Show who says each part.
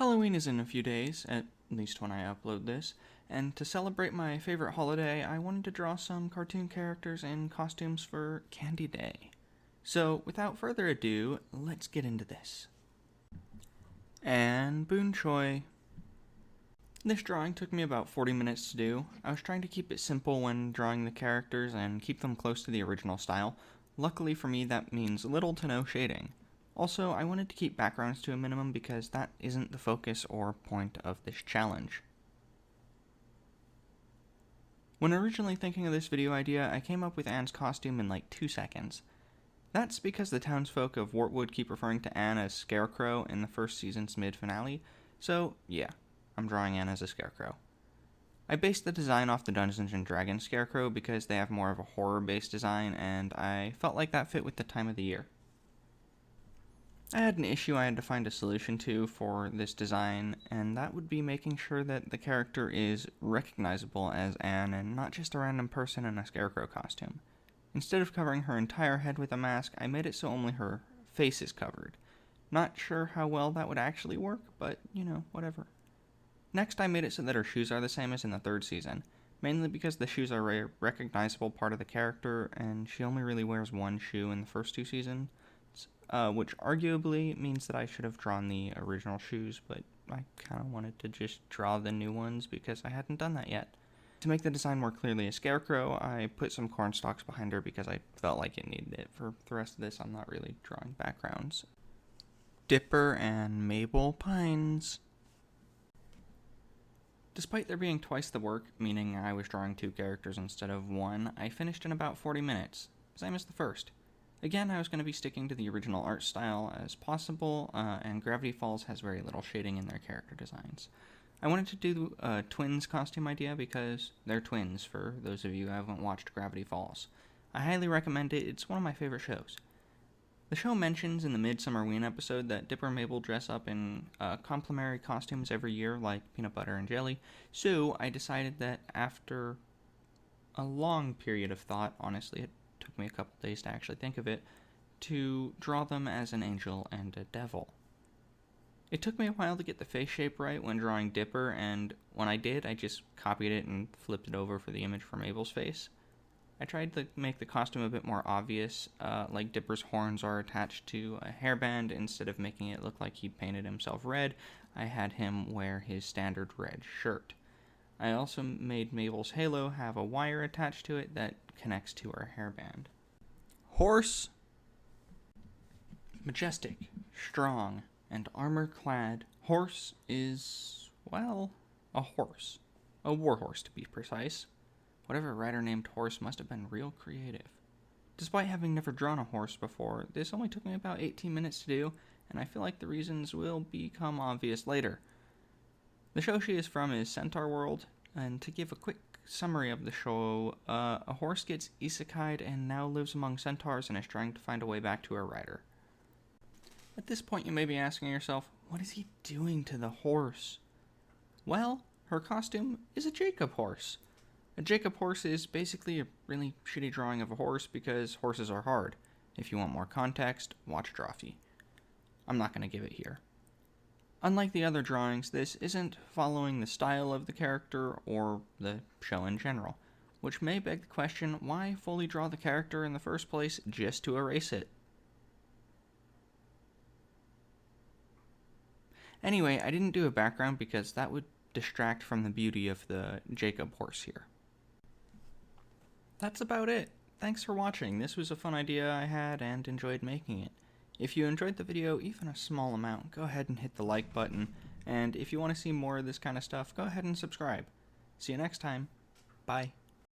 Speaker 1: Halloween is in a few days, at least when I upload this, and to celebrate my favorite holiday, I wanted to draw some cartoon characters in costumes for Candy Day. So, without further ado, let's get into this. And Boonchoy. This drawing took me about 40 minutes to do. I was trying to keep it simple when drawing the characters and keep them close to the original style. Luckily for me, that means little to no shading. Also, I wanted to keep backgrounds to a minimum because that isn't the focus or point of this challenge. When originally thinking of this video idea, I came up with Anne's costume in like 2 seconds. That's because the townsfolk of Wartwood keep referring to Anne as Scarecrow in the first season's mid-finale, so yeah, I'm drawing Anne as a Scarecrow. I based the design off the Dungeons & Dragons Scarecrow because they have more of a horror-based design, and I felt like that fit with the time of the year. I had an issue I had to find a solution to for this design, and that would be making sure that the character is recognizable as Anne and not just a random person in a Scarecrow costume. Instead of covering her entire head with a mask, I made it so only her face is covered. Not sure how well that would actually work, but, whatever. Next, I made it so that her shoes are the same as in the third season, mainly because the shoes are a recognizable part of the character, and she only really wears one shoe in the first 2 seasons, which arguably means that I should have drawn the original shoes, but I kind of wanted to just draw the new ones because I hadn't done that yet. To make the design more clearly a Scarecrow, I put some corn stalks behind her because I felt like it needed it. For the rest of this, I'm not really drawing backgrounds. Dipper and Mabel Pines. Despite there being twice the work, meaning I was drawing 2 characters instead of 1, I finished in about 40 minutes, same as the first. Again, I was going to be sticking to the original art style as possible, and Gravity Falls has very little shading in their character designs. I wanted to do a twins costume idea because they're twins, for those of you who haven't watched Gravity Falls. I highly recommend it, it's one of my favorite shows. The show mentions in the Midsummerween episode that Dipper and Mabel dress up in complimentary costumes every year, like peanut butter and jelly, so I decided that after a long period of thought, honestly it took me a couple days to actually think of it, to draw them as an angel and a devil. It took me a while to get the face shape right when drawing Dipper, and when I did, I just copied it and flipped it over for the image for Mabel's face. I tried to make the costume a bit more obvious, like Dipper's horns are attached to a hairband. Instead of making it look like he painted himself red, I had him wear his standard red shirt. I also made Mabel's halo have a wire attached to it that connects to her hairband. Horse. Majestic, strong, and armor-clad, Horse is, well, a horse. A warhorse, to be precise. Whatever writer named Horse must have been real creative. Despite having never drawn a horse before, this only took me about 18 minutes to do, and I feel like the reasons will become obvious later. The show she is from is Centaur World, and to give a quick summary of the show, a horse gets isekai'd and now lives among centaurs and is trying to find a way back to her rider. At this point you may be asking yourself, what is he doing to the horse? Well, her costume is a Jacob horse. A Jacob horse is basically a really shitty drawing of a horse because horses are hard. If you want more context, watch Drawfee. I'm not going to give it here. Unlike the other drawings, this isn't following the style of the character or the show in general, which may beg the question, why fully draw the character in the first place just to erase it? Anyway, I didn't do a background because that would distract from the beauty of the Jacob horse here. That's about it. Thanks for watching. This was a fun idea I had and enjoyed making it. If you enjoyed the video, even a small amount, go ahead and hit the like button. And if you want to see more of this kind of stuff, go ahead and subscribe. See you next time. Bye.